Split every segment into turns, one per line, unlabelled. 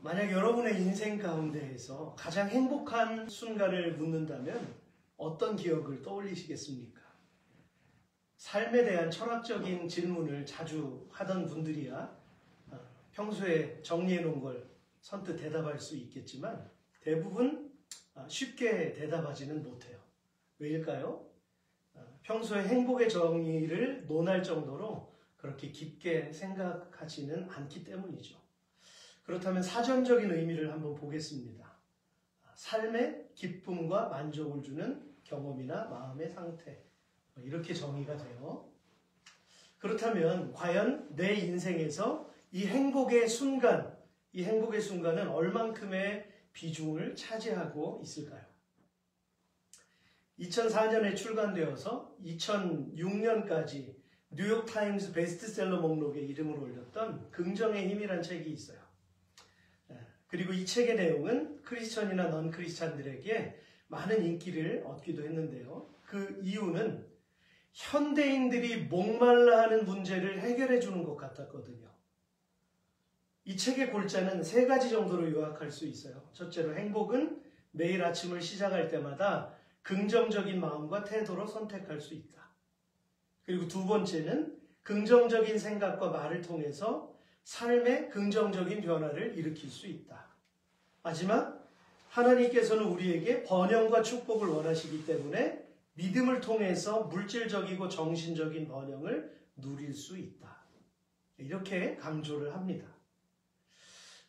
만약 여러분의 인생 가운데에서 가장 행복한 순간을 묻는다면 어떤 기억을 떠올리시겠습니까? 삶에 대한 철학적인 질문을 자주 하던 분들이야 평소에 정리해 놓은 걸 선뜻 대답할 수 있겠지만 대부분 쉽게 대답하지는 못해요. 왜일까요? 평소에 행복의 정의를 논할 정도로 그렇게 깊게 생각하지는 않기 때문이죠. 그렇다면 사전적인 의미를 한번 보겠습니다. 삶의 기쁨과 만족을 주는 경험이나 마음의 상태, 이렇게 정의가 돼요. 그렇다면 과연 내 인생에서 이 행복의 순간은 얼만큼의 비중을 차지하고 있을까요? 2004년에 출간되어서 2006년까지 뉴욕타임스 베스트셀러 목록에 이름을 올렸던 긍정의 힘이란 책이 있어요. 그리고 이 책의 내용은 크리스천이나 넌 크리스찬들에게 많은 인기를 얻기도 했는데요. 그 이유는 현대인들이 목말라 하는 문제를 해결해 주는 것 같았거든요. 이 책의 골자는 3가지 정도로 요약할 수 있어요. 첫째로, 행복은 매일 아침을 시작할 때마다 긍정적인 마음과 태도로 선택할 수 있다. 그리고 2번째는 긍정적인 생각과 말을 통해서 삶의 긍정적인 변화를 일으킬 수 있다. 마지막, 하나님께서는 우리에게 번영과 축복을 원하시기 때문에 믿음을 통해서 물질적이고 정신적인 번영을 누릴 수 있다. 이렇게 강조를 합니다.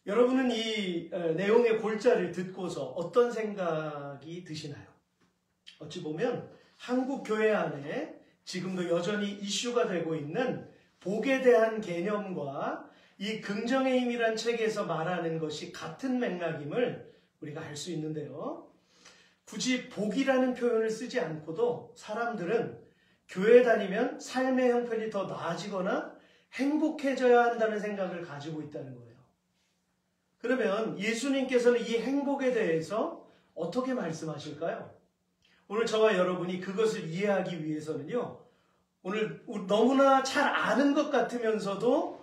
여러분은 이 내용의 골자를 듣고서 어떤 생각이 드시나요? 어찌 보면 한국 교회 안에 지금도 여전히 이슈가 되고 있는 복에 대한 개념과 이 긍정의 힘이란 책에서 말하는 것이 같은 맥락임을 우리가 알 수 있는데요. 굳이 복이라는 표현을 쓰지 않고도 사람들은 교회 다니면 삶의 형편이 더 나아지거나 행복해져야 한다는 생각을 가지고 있다는 거예요. 그러면 예수님께서는 이 행복에 대해서 어떻게 말씀하실까요? 오늘 저와 여러분이 그것을 이해하기 위해서는요, 오늘 너무나 잘 아는 것 같으면서도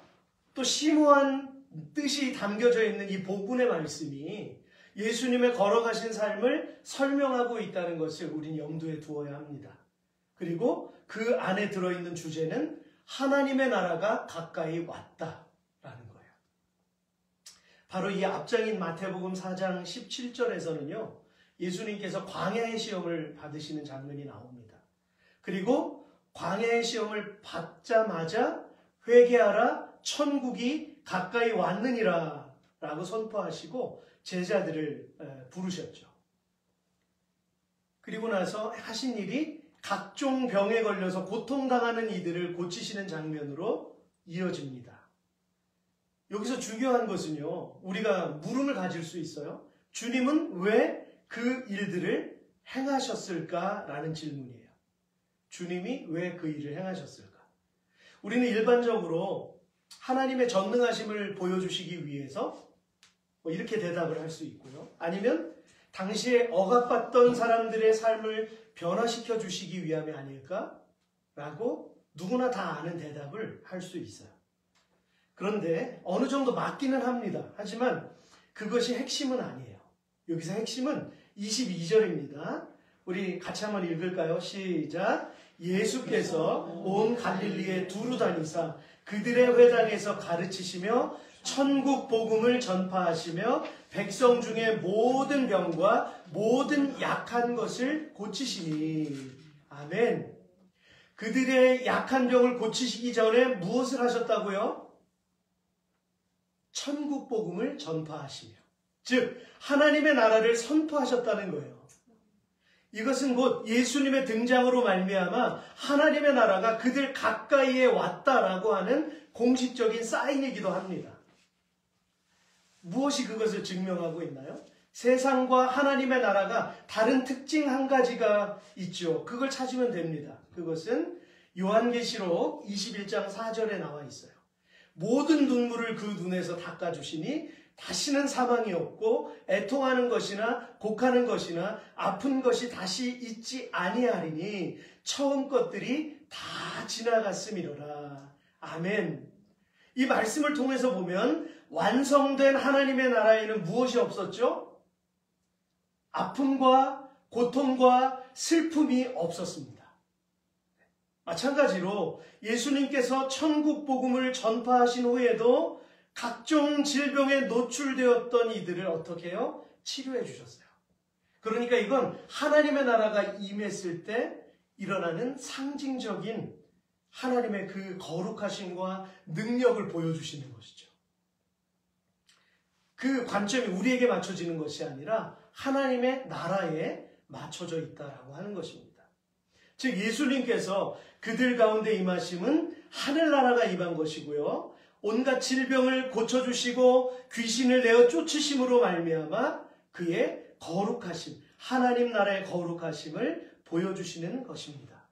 또 심오한 뜻이 담겨져 있는 이 복음의 말씀이 예수님의 걸어가신 삶을 설명하고 있다는 것을 우린 염두에 두어야 합니다. 그리고 그 안에 들어있는 주제는 하나님의 나라가 가까이 왔다라는 거예요. 바로 이 앞장인 마태복음 4장 17절에서는요. 예수님께서 광야의 시험을 받으시는 장면이 나옵니다. 그리고 광야의 시험을 받자마자 회개하라, 천국이 가까이 왔느니라 라고 선포하시고 제자들을 부르셨죠. 그리고 나서 하신 일이 각종 병에 걸려서 고통당하는 이들을 고치시는 장면으로 이어집니다. 여기서 중요한 것은요, 우리가 물음을 가질 수 있어요. 주님은 왜 그 일들을 행하셨을까라는 질문이에요. 주님이 왜 그 일을 행하셨을까? 우리는 일반적으로 하나님의 전능하심을 보여주시기 위해서 이렇게 대답을 할 수 있고요. 아니면 당시에 억압받던 사람들의 삶을 변화시켜 주시기 위함이 아닐까라고 누구나 다 아는 대답을 할 수 있어요. 그런데 어느 정도 맞기는 합니다. 하지만 그것이 핵심은 아니에요. 여기서 핵심은 22절입니다. 우리 같이 한번 읽을까요? 시작. 예수께서 온 갈릴리에 두루 다니사 그들의 회당에서 가르치시며 천국 복음을 전파하시며 백성 중에 모든 병과 모든 약한 것을 고치시니. 아멘. 그들의 약한 병을 고치시기 전에 무엇을 하셨다고요? 천국 복음을 전파하시며, 즉 하나님의 나라를 선포하셨다는 거예요. 이것은 곧 예수님의 등장으로 말미암아 하나님의 나라가 그들 가까이에 왔다라고 하는 공식적인 사인이기도 합니다. 무엇이 그것을 증명하고 있나요? 세상과 하나님의 나라가 다른 특징 한 가지가 있죠. 그걸 찾으면 됩니다. 그것은 요한계시록 21장 4절에 나와 있어요. 모든 눈물을 그 눈에서 닦아주시니 다시는 사망이 없고 애통하는 것이나 곡하는 것이나 아픈 것이 다시 있지 아니하리니 처음 것들이 다 지나갔음이로라. 아멘. 이 말씀을 통해서 보면 완성된 하나님의 나라에는 무엇이 없었죠? 아픔과 고통과 슬픔이 없었습니다. 마찬가지로 예수님께서 천국 복음을 전파하신 후에도 각종 질병에 노출되었던 이들을 어떻게 해요? 치료해 주셨어요. 그러니까 이건 하나님의 나라가 임했을 때 일어나는 상징적인 하나님의 그 거룩하심과 능력을 보여주시는 것이죠. 그 관점이 우리에게 맞춰지는 것이 아니라 하나님의 나라에 맞춰져 있다라고 하는 것입니다. 즉 예수님께서 그들 가운데 임하심은 하늘나라가 임한 것이고요. 온갖 질병을 고쳐주시고 귀신을 내어 쫓으심으로 말미암아 그의 거룩하심, 하나님 나라의 거룩하심을 보여주시는 것입니다.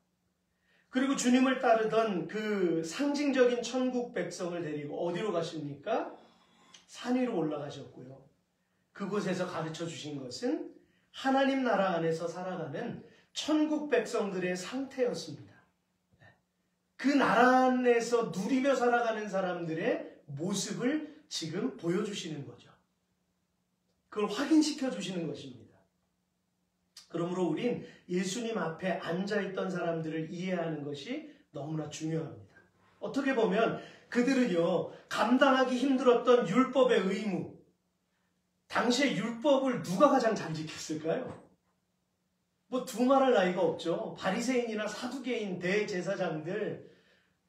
그리고 주님을 따르던 그 상징적인 천국 백성을 데리고 어디로 가십니까? 산 위로 올라가셨고요. 그곳에서 가르쳐 주신 것은 하나님 나라 안에서 살아가는 천국 백성들의 상태였습니다. 그 나라 안에서 누리며 살아가는 사람들의 모습을 지금 보여주시는 거죠. 그걸 확인시켜 주시는 것입니다. 그러므로 우린 예수님 앞에 앉아있던 사람들을 이해하는 것이 너무나 중요합니다. 어떻게 보면 그들은요, 감당하기 힘들었던 율법의 의무, 당시의 율법을 누가 가장 잘 지켰을까요? 뭐 두말할 나위가 없죠. 바리새인이나 사두개인 대제사장들,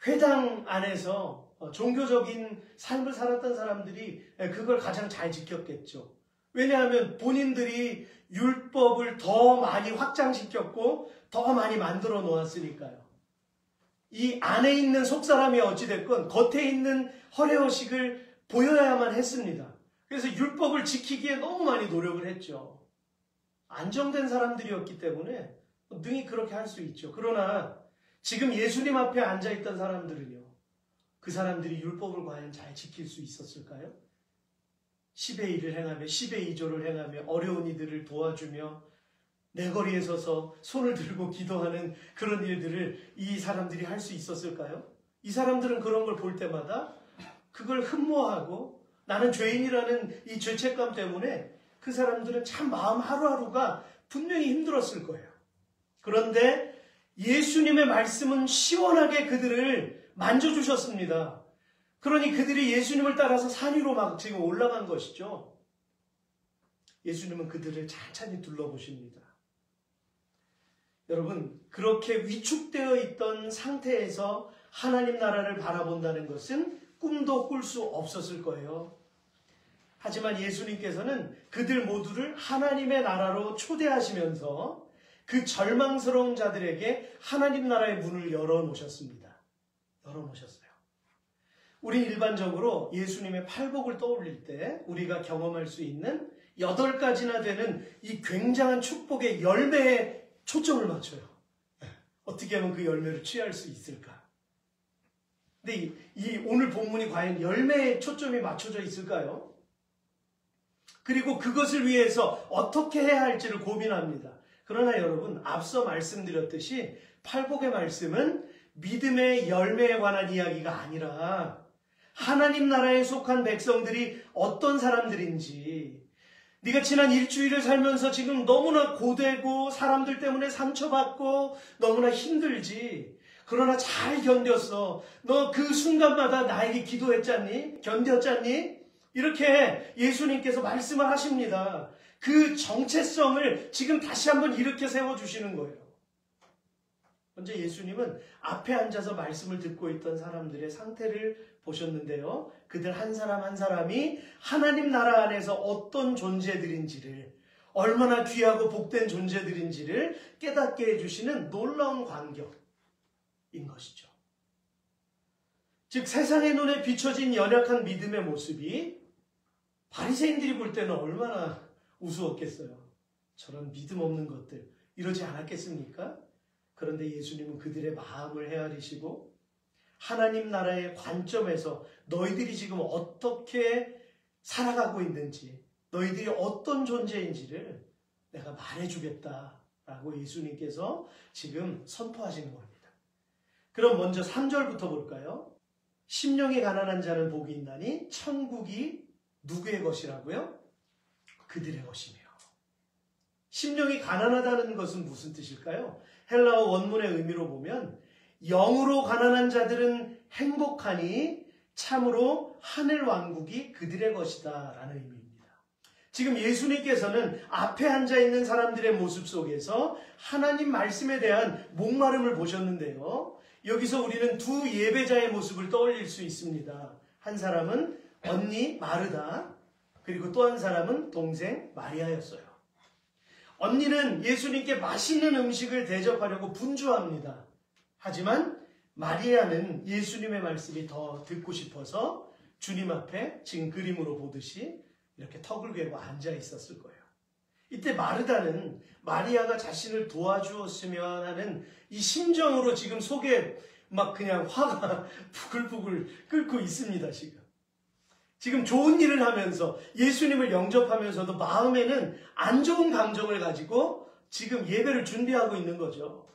회당 안에서 종교적인 삶을 살았던 사람들이 그걸 가장 잘 지켰겠죠. 왜냐하면 본인들이 율법을 더 많이 확장시켰고 더 많이 만들어 놓았으니까요. 이 안에 있는 속사람이 어찌됐건 겉에 있는 허례허식을 보여야만 했습니다. 그래서 율법을 지키기에 너무 많이 노력을 했죠. 안정된 사람들이었기 때문에 능히 그렇게 할 수 있죠. 그러나 지금 예수님 앞에 앉아있던 사람들은요, 그 사람들이 율법을 과연 잘 지킬 수 있었을까요? 10의 1을 행하며 10의 2조를 행하며 어려운 이들을 도와주며 내 거리에 서서 손을 들고 기도하는 그런 일들을 이 사람들이 할 수 있었을까요? 이 사람들은 그런 걸 볼 때마다 그걸 흠모하고 나는 죄인이라는 이 죄책감 때문에 그 사람들은 참 마음 하루하루가 분명히 힘들었을 거예요. 그런데 예수님의 말씀은 시원하게 그들을 만져주셨습니다. 그러니 그들이 예수님을 따라서 산 위로 막 지금 올라간 것이죠. 예수님은 그들을 찬찬히 둘러보십니다. 여러분, 그렇게 위축되어 있던 상태에서 하나님 나라를 바라본다는 것은 꿈도 꿀 수 없었을 거예요. 하지만 예수님께서는 그들 모두를 하나님의 나라로 초대하시면서 그 절망스러운 자들에게 하나님 나라의 문을 열어놓으셨습니다. 열어놓으셨어요. 우리 일반적으로 예수님의 팔복을 떠올릴 때 우리가 경험할 수 있는 8가지나 되는 이 굉장한 축복의 열매에 초점을 맞춰요. 어떻게 하면 그 열매를 취할 수 있을까? 근데 이 오늘 본문이 과연 열매에 초점이 맞춰져 있을까요? 그리고 그것을 위해서 어떻게 해야 할지를 고민합니다. 그러나 여러분, 앞서 말씀드렸듯이 팔복의 말씀은 믿음의 열매에 관한 이야기가 아니라 하나님 나라에 속한 백성들이 어떤 사람들인지, 네가 지난 일주일을 살면서 지금 너무나 고되고 사람들 때문에 상처받고 너무나 힘들지. 그러나 잘 견뎠어. 너 그 순간마다 나에게 기도했잖니? 견뎠잖니? 이렇게 예수님께서 말씀을 하십니다. 그 정체성을 지금 다시 한번 일으켜 세워주시는 거예요. 먼저 예수님은 앞에 앉아서 말씀을 듣고 있던 사람들의 상태를 보셨는데요. 그들 한 사람 한 사람이 하나님 나라 안에서 어떤 존재들인지를, 얼마나 귀하고 복된 존재들인지를 깨닫게 해주시는 놀라운 광경인 것이죠. 즉 세상의 눈에 비춰진 연약한 믿음의 모습이 바리새인들이 볼 때는 얼마나 우스웠겠어요. 저런 믿음 없는 것들, 이러지 않았겠습니까? 그런데 예수님은 그들의 마음을 헤아리시고 하나님 나라의 관점에서 너희들이 지금 어떻게 살아가고 있는지, 너희들이 어떤 존재인지를 내가 말해주겠다라고 예수님께서 지금 선포하시는 겁니다. 그럼 먼저 3절부터 볼까요? 심령이 가난한 자는 복이 있나니 천국이 누구의 것이라고요? 그들의 것이며. 심령이 가난하다는 것은 무슨 뜻일까요? 헬라어 원문의 의미로 보면 영으로 가난한 자들은 행복하니 참으로 하늘 왕국이 그들의 것이다 라는 의미입니다. 지금 예수님께서는 앞에 앉아있는 사람들의 모습 속에서 하나님 말씀에 대한 목마름을 보셨는데요. 여기서 우리는 두 예배자의 모습을 떠올릴 수 있습니다. 한 사람은 언니 마르다, 그리고 또 한 사람은 동생 마리아였어요. 언니는 예수님께 맛있는 음식을 대접하려고 분주합니다. 하지만 마리아는 예수님의 말씀이 더 듣고 싶어서 주님 앞에 지금 그림으로 보듯이 이렇게 턱을 괴고 앉아 있었을 거예요. 이때 마르다는 마리아가 자신을 도와주었으면 하는 이 심정으로 지금 속에 막 그냥 화가 부글부글 끓고 있습니다. 지금 좋은 일을 하면서 예수님을 영접하면서도 마음에는 안 좋은 감정을 가지고 지금 예배를 준비하고 있는 거죠.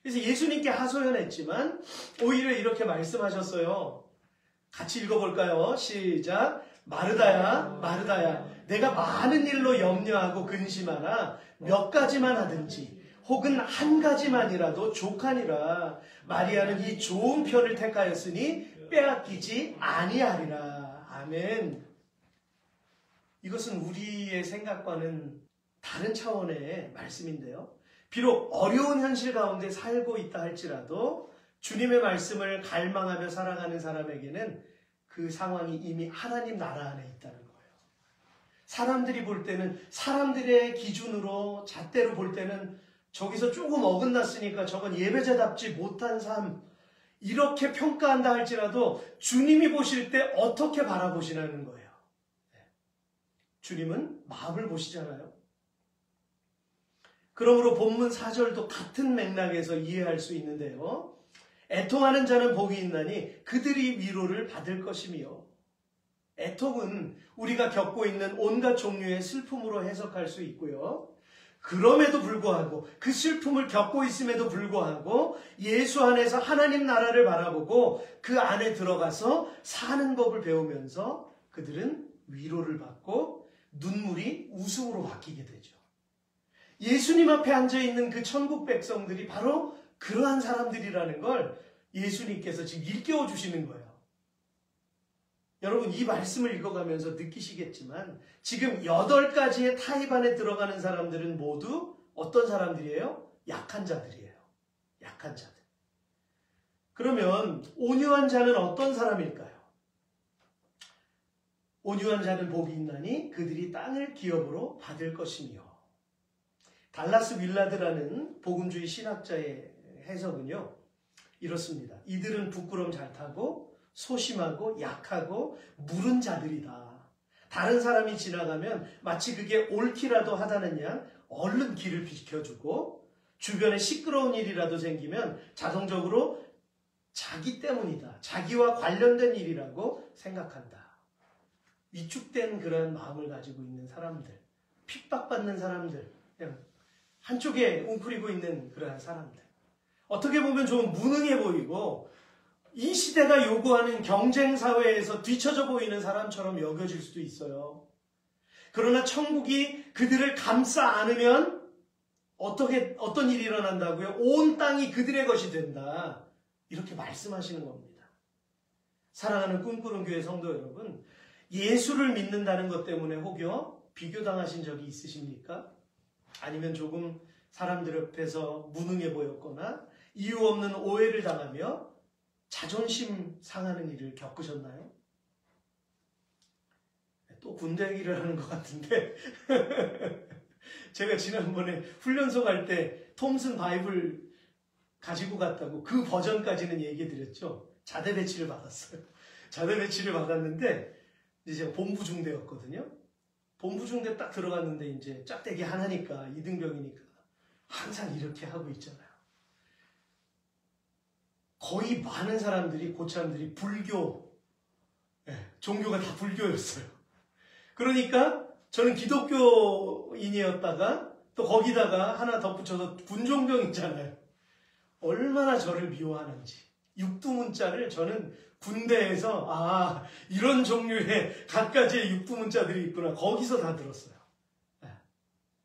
그래서 예수님께 하소연했지만 오히려 이렇게 말씀하셨어요. 같이 읽어볼까요? 시작. 마르다야, 마르다야, 내가 많은 일로 염려하고 근심하나 몇 가지만 하든지 혹은 한 가지만이라도 족하니라. 마리아는 이 좋은 편을 택하였으니 빼앗기지 아니하리라. 아멘. 이것은 우리의 생각과는 다른 차원의 말씀인데요. 비록 어려운 현실 가운데 살고 있다 할지라도 주님의 말씀을 갈망하며 살아가는 사람에게는 그 상황이 이미 하나님 나라 안에 있다는 거예요. 사람들이 볼 때는, 사람들의 기준으로 잣대로 볼 때는 저기서 조금 어긋났으니까 저건 예배자답지 못한 삶, 이렇게 평가한다 할지라도 주님이 보실 때 어떻게 바라보시라는 거예요. 주님은 마음을 보시잖아요. 그러므로 본문 4절도 같은 맥락에서 이해할 수 있는데요. 애통하는 자는 복이 있나니 그들이 위로를 받을 것이며, 애통은 우리가 겪고 있는 온갖 종류의 슬픔으로 해석할 수 있고요. 그럼에도 불구하고, 그 슬픔을 겪고 있음에도 불구하고 예수 안에서 하나님 나라를 바라보고 그 안에 들어가서 사는 법을 배우면서 그들은 위로를 받고 눈물이 웃음으로 바뀌게 되죠. 예수님 앞에 앉아있는 그 천국 백성들이 바로 그러한 사람들이라는 걸 예수님께서 지금 일깨워 주시는 거예요. 여러분, 이 말씀을 읽어가면서 느끼시겠지만 지금 8가지의 타입 안에 들어가는 사람들은 모두 어떤 사람들이에요? 약한 자들이에요. 약한 자들. 그러면 온유한 자는 어떤 사람일까요? 온유한 자는 복이 있나니 그들이 땅을 기업으로 받을 것이며. 달라스 윌라드라는 복음주의 신학자의 해석은요, 이렇습니다. 이들은 부끄러움 잘 타고 소심하고 약하고 무른 자들이다. 다른 사람이 지나가면 마치 그게 옳기라도 하다는 양 얼른 길을 비켜주고, 주변에 시끄러운 일이라도 생기면 자동적으로 자기 때문이다, 자기와 관련된 일이라고 생각한다. 위축된 그런 마음을 가지고 있는 사람들, 핍박받는 사람들, 그냥 한쪽에 웅크리고 있는 그러한 사람들. 어떻게 보면 좀 무능해 보이고 이 시대가 요구하는 경쟁사회에서 뒤처져 보이는 사람처럼 여겨질 수도 있어요. 그러나 천국이 그들을 감싸 안으면 어떤 일이 일어난다고요? 온 땅이 그들의 것이 된다. 이렇게 말씀하시는 겁니다. 사랑하는 꿈꾸는 교회 성도 여러분, 예수를 믿는다는 것 때문에 혹여 비교당하신 적이 있으십니까? 아니면 조금 사람들 앞에서 무능해 보였거나 이유 없는 오해를 당하며 자존심 상하는 일을 겪으셨나요? 또 군대 얘기를 하는 것 같은데 제가 지난번에 훈련소 갈 때 톰슨 바이블 가지고 갔다고 그 버전까지는 얘기 드렸죠. 자대 배치를 받았어요. 자대 배치를 받았는데 이제 본부 중대였거든요. 본부 중대 딱 들어갔는데 이제 짝대기 하나니까, 이등병이니까 항상 이렇게 하고 있잖아요. 거의 많은 사람들이, 고참들이 불교, 종교가 다 불교였어요. 그러니까 저는 기독교인이었다가 또 거기다가 하나 덧붙여서 군종병이잖아요. 얼마나 저를 미워하는지. 육두문자를 저는 군대에서 이런 종류의 갖가지의 육부문자들이 있구나. 거기서 다 들었어요.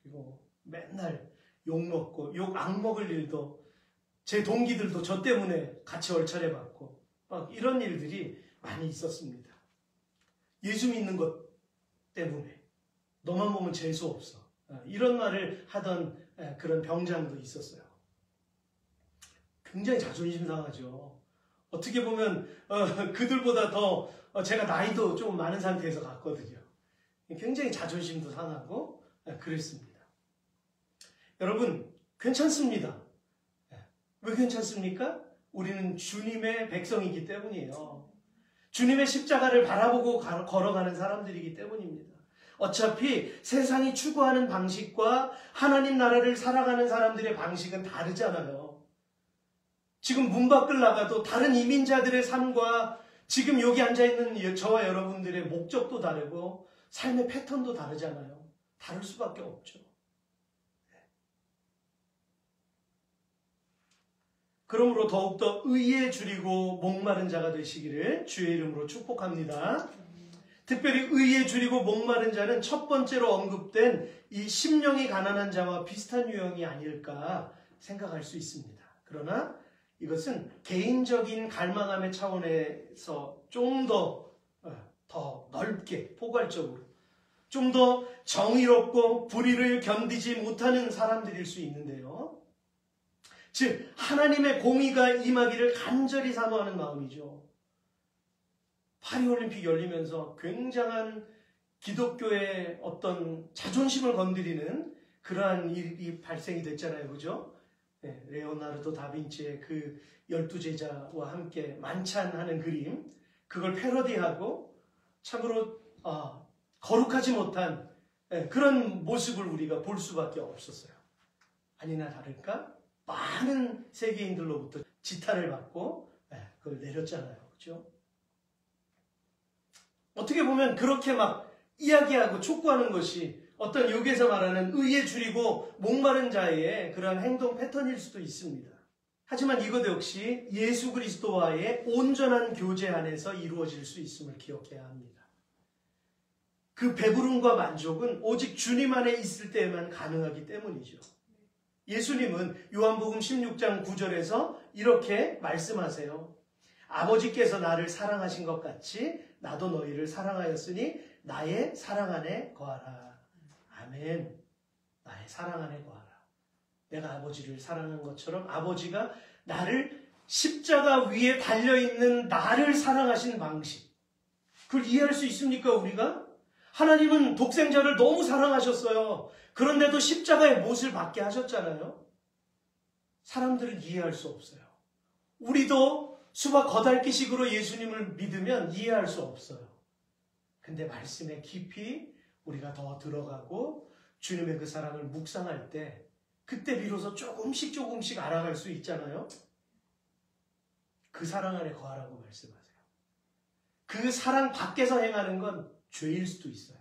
그리고 맨날 욕먹고 욕 악먹을 일도 제 동기들도 저 때문에 같이 얼차려 받고 막 이런 일들이 많이 있었습니다. 예수 믿는 것 때문에 너만 보면 재수 없어. 이런 말을 하던 그런 병장도 있었어요. 굉장히 자존심 상하죠. 어떻게 보면 그들보다 더 제가 나이도 좀 많은 상태에서 갔거든요. 굉장히 자존심도 상하고 그랬습니다. 여러분 괜찮습니다. 왜 괜찮습니까? 우리는 주님의 백성이기 때문이에요. 주님의 십자가를 바라보고 걸어가는 사람들이기 때문입니다. 어차피 세상이 추구하는 방식과 하나님 나라를 살아가는 사람들의 방식은 다르잖아요. 지금 문 밖을 나가도 다른 이민자들의 삶과 지금 여기 앉아있는 저와 여러분들의 목적도 다르고 삶의 패턴도 다르잖아요. 다를 수밖에 없죠. 그러므로 더욱더 의에 줄이고 목마른 자가 되시기를 주의 이름으로 축복합니다. 특별히 의에 줄이고 목마른 자는 첫 번째로 언급된 이 심령이 가난한 자와 비슷한 유형이 아닐까 생각할 수 있습니다. 그러나 이것은 개인적인 갈망함의 차원에서 좀 더 넓게 포괄적으로 좀 더 정의롭고 불의를 견디지 못하는 사람들일 수 있는데요. 즉 하나님의 공의가 임하기를 간절히 사모하는 마음이죠. 파리올림픽 열리면서 굉장한 기독교의 어떤 자존심을 건드리는 그러한 일이 발생이 됐잖아요. 그죠? 네, 레오나르도 다빈치의 그 12제자와 함께 만찬하는 그림, 그걸 패러디하고 참으로 거룩하지 못한 그런 모습을 우리가 볼 수밖에 없었어요. 아니나 다를까? 많은 세계인들로부터 지탄을 받고 그걸 내렸잖아요. 그렇죠? 어떻게 보면 그렇게 막 이야기하고 촉구하는 것이 어떤 여기에서 말하는 의에 줄이고 목마른 자의 그러한 행동 패턴일 수도 있습니다. 하지만 이것 역시 예수 그리스도와의 온전한 교제 안에서 이루어질 수 있음을 기억해야 합니다. 그 배부름과 만족은 오직 주님 안에 있을 때에만 가능하기 때문이죠. 예수님은 요한복음 16장 9절에서 이렇게 말씀하세요. 아버지께서 나를 사랑하신 것 같이 나도 너희를 사랑하였으니 나의 사랑 안에 거하라. 아멘. 나의 사랑 안에 거하라. 내가 아버지를 사랑한 것처럼 아버지가 나를 십자가 위에 달려있는 나를 사랑하신 방식. 그걸 이해할 수 있습니까 우리가? 하나님은 독생자를 너무 사랑하셨어요. 그런데도 십자가의 못을 받게 하셨잖아요. 사람들은 이해할 수 없어요. 우리도 수박 겉핥기식으로 예수님을 믿으면 이해할 수 없어요. 근데 말씀에 깊이 우리가 더 들어가고 주님의 그 사랑을 묵상할 때 그때 비로소 조금씩 알아갈 수 있잖아요. 그 사랑 안에 거하라고 말씀하세요. 그 사랑 밖에서 행하는 건 죄일 수도 있어요.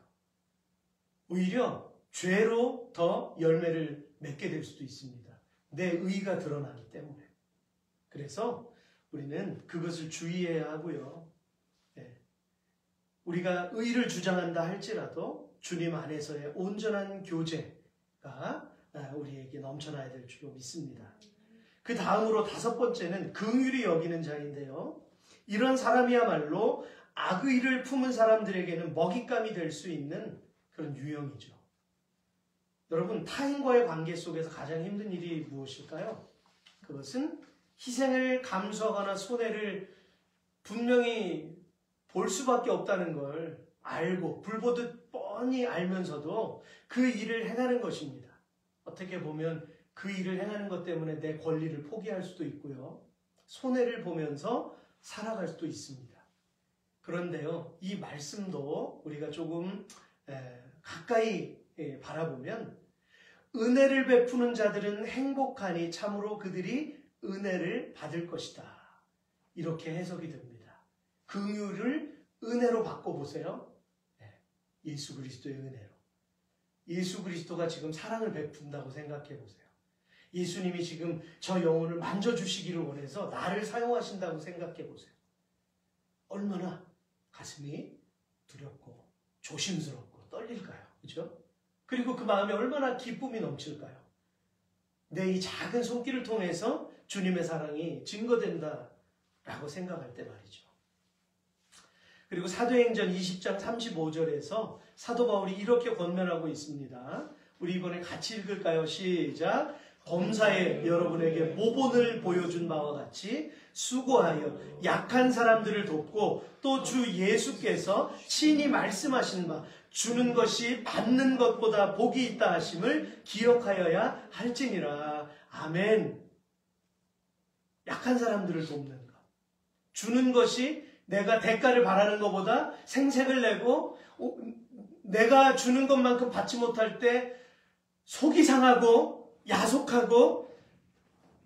오히려 죄로 더 열매를 맺게 될 수도 있습니다. 내 의가 드러나기 때문에. 그래서 우리는 그것을 주의해야 하고요. 우리가 의를 주장한다 할지라도 주님 안에서의 온전한 교제가 우리에게 넘쳐나야 될 줄로 믿습니다. 그 다음으로 다섯 번째는 긍휼히 여기는 자인데요. 이런 사람이야말로 악의를 품은 사람들에게는 먹잇감이 될 수 있는 그런 유형이죠. 여러분, 타인과의 관계 속에서 가장 힘든 일이 무엇일까요? 그것은 희생을 감수하거나 손해를 분명히 볼 수밖에 없다는 걸 알고 불보듯 뻔히 알면서도 그 일을 행하는 것입니다. 어떻게 보면 그 일을 행하는 것 때문에 내 권리를 포기할 수도 있고요. 손해를 보면서 살아갈 수도 있습니다. 그런데요, 이 말씀도 우리가 조금 가까이 바라보면 은혜를 베푸는 자들은 행복하니 참으로 그들이 은혜를 받을 것이다. 이렇게 해석이 됩니다. 긍휼을 은혜로 바꿔보세요. 예수 그리스도의 은혜로. 예수 그리스도가 지금 사랑을 베푼다고 생각해 보세요. 예수님이 지금 저 영혼을 만져주시기를 원해서 나를 사용하신다고 생각해 보세요. 얼마나 가슴이 두렵고 조심스럽고 떨릴까요? 그죠? 그리고 그 마음에 얼마나 기쁨이 넘칠까요? 내 이 작은 손길을 통해서 주님의 사랑이 증거된다라고 생각할 때 말이죠. 그리고 사도행전 20장 35절에서 사도 바울이 이렇게 권면하고 있습니다. 우리 이번에 같이 읽을까요? 시작. 범사에 여러분에게 모본을 보여준 바와 같이 수고하여 약한 사람들을 돕고 또 주 예수께서 친히 말씀하신 바 주는 것이 받는 것보다 복이 있다 하심을 기억하여야 할지니라. 아멘. 약한 사람들을 돕는 것. 주는 것이 내가 대가를 바라는 것보다 생색을 내고 내가 주는 것만큼 받지 못할 때 속이 상하고 야속하고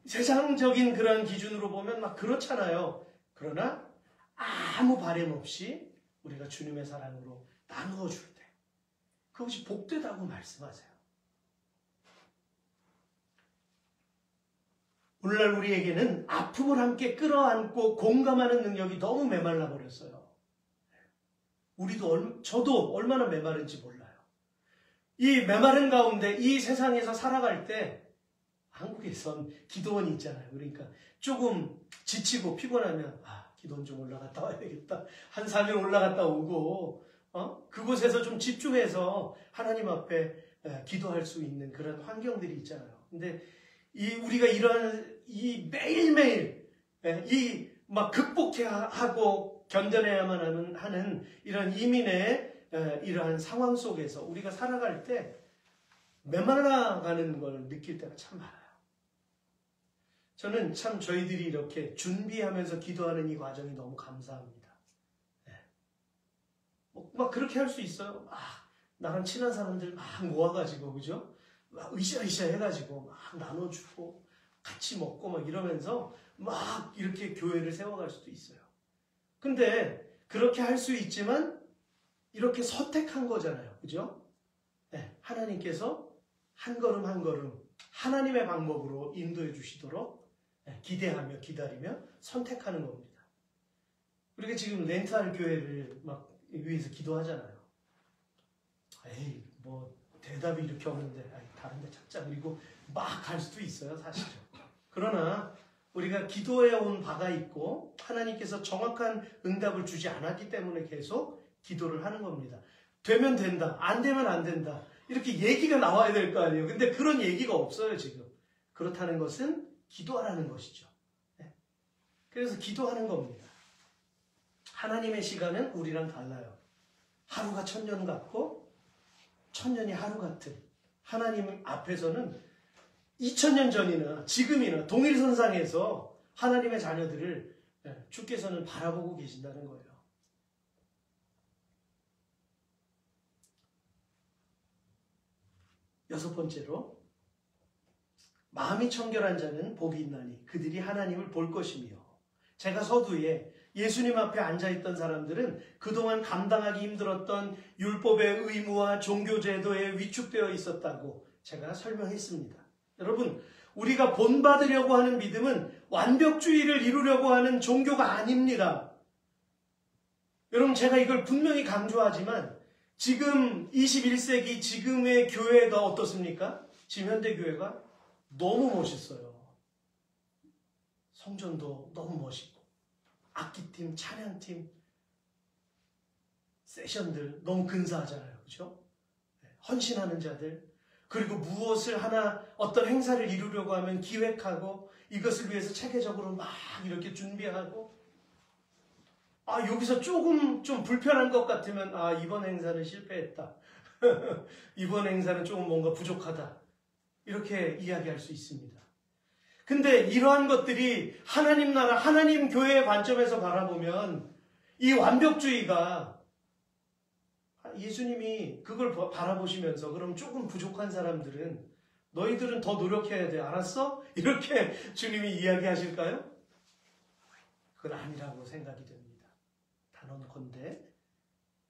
세상적인 그런 기준으로 보면 막 그렇잖아요. 그러나 아무 바램 없이 우리가 주님의 사랑으로 나누어 줄 때 그것이 복되다고 말씀하세요. 오늘날 우리에게는 아픔을 함께 끌어안고 공감하는 능력이 너무 메말라 버렸어요. 저도 얼마나 메마른지 몰라요. 이 메마른 가운데 이 세상에서 살아갈 때 한국에선 기도원이 있잖아요. 그러니까 조금 지치고 피곤하면 기도원 좀 올라갔다 와야 되겠다. 한 3일 올라갔다 오고 그곳에서 좀 집중해서 하나님 앞에 기도할 수 있는 그런 환경들이 있잖아요. 근데 우리가 이런 이 매일매일 막 극복해야 하고 견뎌내야만 하는 이런 이민의 이러한 상황 속에서 우리가 살아갈 때 메말라가는 걸 느낄 때가 참 많아요. 저는 참 저희들이 이렇게 준비하면서 기도하는 이 과정이 너무 감사합니다. 막 그렇게 할 수 있어요. 나랑 친한 사람들 막 모아가지고, 그죠? 막 으쌰으쌰 해가지고 막 나눠주고 같이 먹고 막 이러면서 막 이렇게 교회를 세워갈 수도 있어요. 근데 그렇게 할 수 있지만 이렇게 선택한 거잖아요. 그죠? 하나님께서 한 걸음 한 걸음 하나님의 방법으로 인도해 주시도록 기대하며 기다리며 선택하는 겁니다. 우리가 지금 렌탈 교회를 막 위해서 기도하잖아요. 대답이 이렇게 없는데 다른 데 찾자. 그리고 막 갈 수도 있어요, 사실은. 그러나 우리가 기도해온 바가 있고 하나님께서 정확한 응답을 주지 않았기 때문에 계속 기도를 하는 겁니다. 되면 된다, 안 되면 안 된다. 이렇게 얘기가 나와야 될 거 아니에요. 근데 그런 얘기가 없어요, 지금. 그렇다는 것은 기도하라는 것이죠. 그래서 기도하는 겁니다. 하나님의 시간은 우리랑 달라요. 하루가 1000년 같고 1000년이 하루 같은 하나님 앞에서는 2000년 전이나 지금이나 동일선상에서 하나님의 자녀들을 주께서는 바라보고 계신다는 거예요. 여섯 번째로, 마음이 청결한 자는 복이 있나니 그들이 하나님을 볼 것이며. 제가 서두에 예수님 앞에 앉아있던 사람들은 그동안 감당하기 힘들었던 율법의 의무와 종교제도에 위축되어 있었다고 제가 설명했습니다. 여러분, 우리가 본받으려고 하는 믿음은 완벽주의를 이루려고 하는 종교가 아닙니다. 여러분, 제가 이걸 분명히 강조하지만 지금 21세기 지금의 교회가 어떻습니까? 지금 현대교회가 너무 멋있어요. 성전도 너무 멋있고 악기팀, 찬양팀, 세션들 너무 근사하잖아요. 그렇죠? 헌신하는 자들, 그리고 무엇을 하나 어떤 행사를 이루려고 하면 기획하고 이것을 위해서 체계적으로 막 이렇게 준비하고 여기서 조금 좀 불편한 것 같으면 이번 행사는 실패했다. 이번 행사는 조금 뭔가 부족하다. 이렇게 이야기할 수 있습니다. 근데 이러한 것들이 하나님 나라, 하나님 교회의 관점에서 바라보면 이 완벽주의가 예수님이 그걸 바라보시면서 그럼 조금 부족한 사람들은 너희들은 더 노력해야 돼. 알았어? 이렇게 주님이 이야기하실까요? 그건 아니라고 생각이 됩니다. 단언컨대.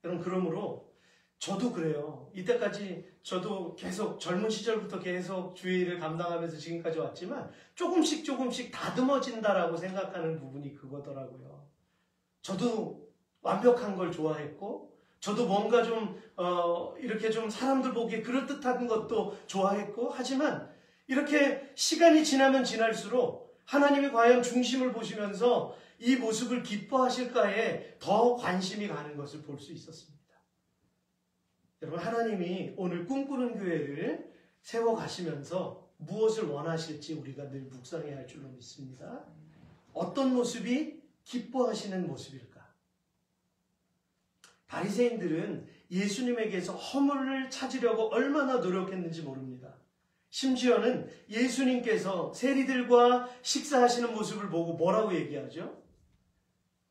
여러분, 그러므로 저도 그래요. 이때까지 저도 계속 젊은 시절부터 계속 주일을 감당하면서 지금까지 왔지만 조금씩 다듬어진다라고 생각하는 부분이 그거더라고요. 저도 완벽한 걸 좋아했고, 저도 뭔가 좀 이렇게 좀 사람들 보기에 그럴듯한 것도 좋아했고, 하지만 이렇게 시간이 지나면 지날수록 하나님이 과연 중심을 보시면서 이 모습을 기뻐하실까에 더 관심이 가는 것을 볼 수 있었습니다. 여러분, 하나님이 오늘 꿈꾸는 교회를 세워가시면서 무엇을 원하실지 우리가 늘 묵상해야 할 줄로 믿습니다. 어떤 모습이 기뻐하시는 모습일까? 바리새인들은 예수님에게서 허물을 찾으려고 얼마나 노력했는지 모릅니다. 심지어는 예수님께서 세리들과 식사하시는 모습을 보고 뭐라고 얘기하죠?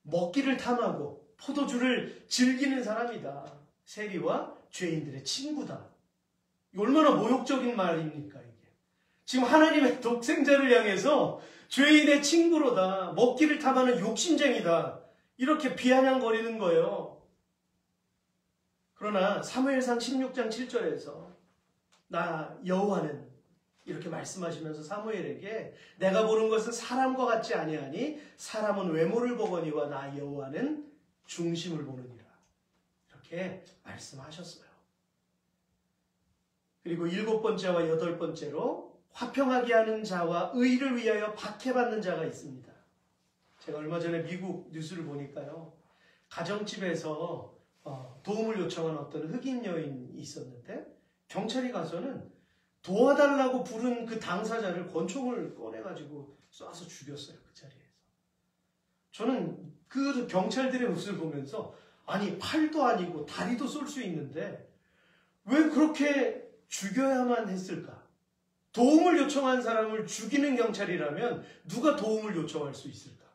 먹기를 탐하고 포도주를 즐기는 사람이다. 세리와 죄인들의 친구다. 얼마나 모욕적인 말입니까, 이게? 지금 하나님의 독생자를 향해서 죄인의 친구로다. 먹기를 탐하는 욕심쟁이다. 이렇게 비아냥거리는 거예요. 그러나 사무엘상 16장 7절에서 나 여호와는 이렇게 말씀하시면서 사무엘에게 내가 보는 것은 사람과 같지 아니하니 사람은 외모를 보거니와 나 여호와는 중심을 보느니라. 이렇게 말씀하셨어요. 그리고 7번째와 8번째로 화평하게 하는 자와 의를 위하여 박해받는 자가 있습니다. 제가 얼마 전에 미국 뉴스를 보니까요. 가정집에서 도움을 요청한 어떤 흑인 여인이 있었는데 경찰이 가서는 도와달라고 부른 그 당사자를 권총을 꺼내가지고 쏴서 죽였어요. 그 자리에서. 저는 그 경찰들의 모습을 보면서 아니 팔도 아니고 다리도 쏠 수 있는데 왜 그렇게 죽여야만 했을까? 도움을 요청한 사람을 죽이는 경찰이라면 누가 도움을 요청할 수 있을까?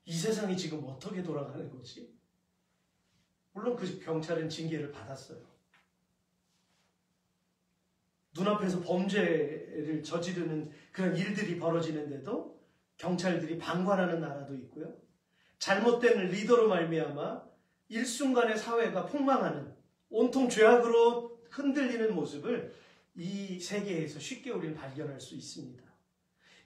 이 세상이 지금 어떻게 돌아가는 거지? 물론 그 경찰은 징계를 받았어요. 눈앞에서 범죄를 저지르는 그런 일들이 벌어지는데도 경찰들이 방관하는 나라도 있고요. 잘못된 리더로 말미암아 일순간에 사회가 폭망하는 온통 죄악으로 흔들리는 모습을 이 세계에서 쉽게 우리는 발견할 수 있습니다.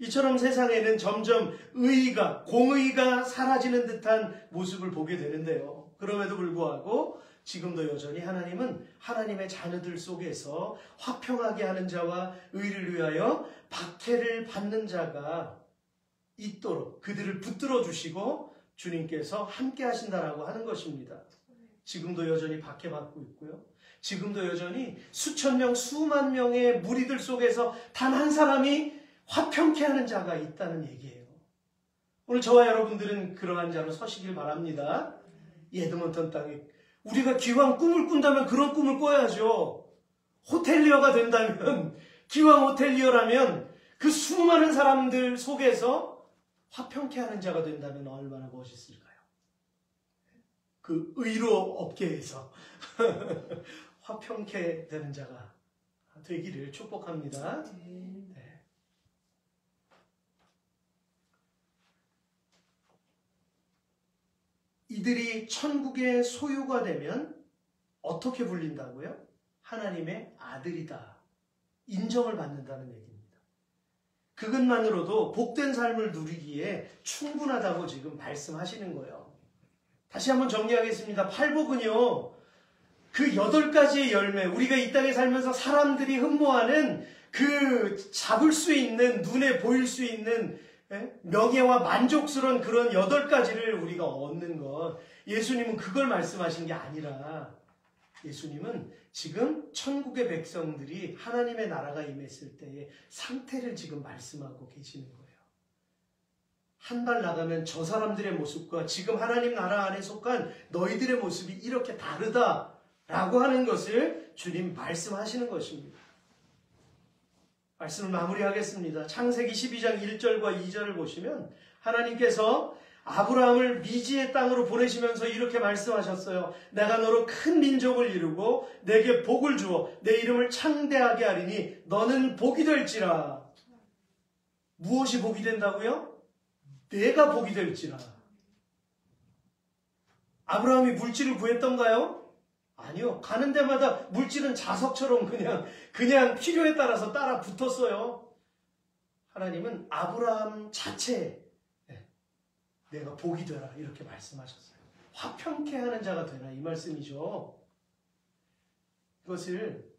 이처럼 세상에는 점점 의의가, 공의가 사라지는 듯한 모습을 보게 되는데요. 그럼에도 불구하고 지금도 여전히 하나님은 하나님의 자녀들 속에서 화평하게 하는 자와 의를 위하여 박해를 받는 자가 있도록 그들을 붙들어 주시고 주님께서 함께 하신다라고 하는 것입니다. 지금도 여전히 박해받고 있고요. 지금도 여전히 수천 명, 수만 명의 무리들 속에서 단 한 사람이 화평케 하는 자가 있다는 얘기예요. 오늘 저와 여러분들은 그러한 자로 서시길 바랍니다. 이 에드먼턴 땅에 우리가 기왕 꿈을 꾼다면 그런 꿈을 꿔야죠. 호텔리어가 된다면, 기왕 호텔리어라면 그 수많은 사람들 속에서 화평케 하는 자가 된다면 얼마나 멋있을까요? 그 의로 업계에서 화평케 되는 자가 되기를 축복합니다. 네. 이들이 천국의 소유가 되면 어떻게 불린다고요? 하나님의 아들이다. 인정을 받는다는 얘기입니다. 그것만으로도 복된 삶을 누리기에 충분하다고 지금 말씀하시는 거예요. 다시 한번 정리하겠습니다. 팔복은요. 그 8가지의 열매, 우리가 이 땅에 살면서 사람들이 흠모하는 그 잡을 수 있는, 눈에 보일 수 있는 명예와 만족스러운 그런 8가지를 우리가 얻는 것. 예수님은 그걸 말씀하신 게 아니라 예수님은 지금 천국의 백성들이 하나님의 나라가 임했을 때의 상태를 지금 말씀하고 계시는 거예요. 한 발 나가면 저 사람들의 모습과 지금 하나님 나라 안에 속한 너희들의 모습이 이렇게 다르다라고 하는 것을 주님 말씀하시는 것입니다. 말씀을 마무리하겠습니다. 창세기 12장 1절과 2절을 보시면 하나님께서 아브라함을 미지의 땅으로 보내시면서 이렇게 말씀하셨어요. 내가 너로 큰 민족을 이루고 내게 복을 주어 내 이름을 창대하게 하리니 너는 복이 될지라. 무엇이 복이 된다고요? 내가 복이 될지라. 아브라함이 물질을 구했던가요? 아니요. 가는 데마다 물질은 자석처럼 그냥 필요에 따라서 따라 붙었어요. 하나님은 아브라함 자체에 내가 복이 되라 이렇게 말씀하셨어요. 화평케 하는 자가 되라 이 말씀이죠. 이것을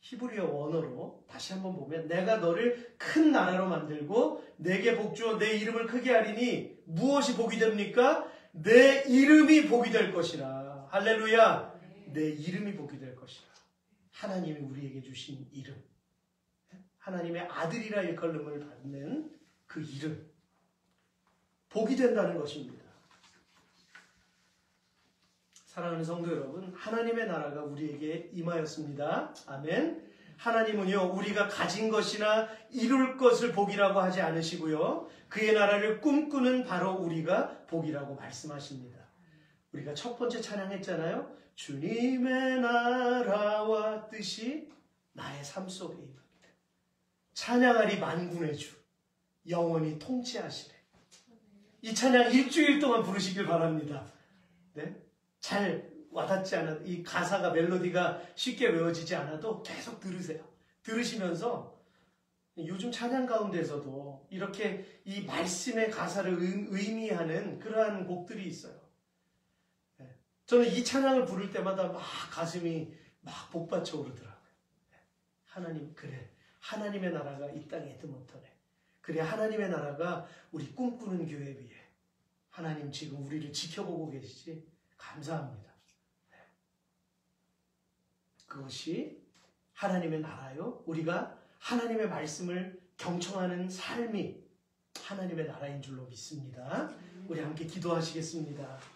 히브리어 원어로 다시 한번 보면 내가 너를 큰 나라로 만들고 내게 복주어 내 이름을 크게 하리니 무엇이 복이 됩니까? 내 이름이 복이 될 것이라. 할렐루야. 내 이름이 복이 될 것이라. 하나님이 우리에게 주신 이름, 하나님의 아들이라 일컬음을 받는 그 이름, 복이 된다는 것입니다. 사랑하는 성도 여러분, 하나님의 나라가 우리에게 임하였습니다. 아멘. 하나님은요, 우리가 가진 것이나 이룰 것을 복이라고 하지 않으시고요, 그의 나라를 꿈꾸는 바로 우리가 복이라고 말씀하십니다. 우리가 첫 번째 찬양했잖아요. 주님의 나라와 뜻이 나의 삶 속에 임합니다. 찬양하리 만군의 주, 영원히 통치하시래. 이 찬양 일주일 동안 부르시길 바랍니다. 네? 잘 와닿지 않아도, 이 가사가, 멜로디가 쉽게 외워지지 않아도 계속 들으세요. 들으시면서 요즘 찬양 가운데서도 이렇게 이 말씀의 가사를 의미하는 그러한 곡들이 있어요. 저는 이 찬양을 부를 때마다 막 가슴이 막 복받쳐 오르더라고요. 하나님, 그래. 하나님의 나라가 이 땅에 드문터네. 그래, 하나님의 나라가 우리 꿈꾸는 교회 위에 하나님 지금 우리를 지켜보고 계시지. 감사합니다. 그것이 하나님의 나라요. 우리가 하나님의 말씀을 경청하는 삶이 하나님의 나라인 줄로 믿습니다. 우리 함께 기도하시겠습니다.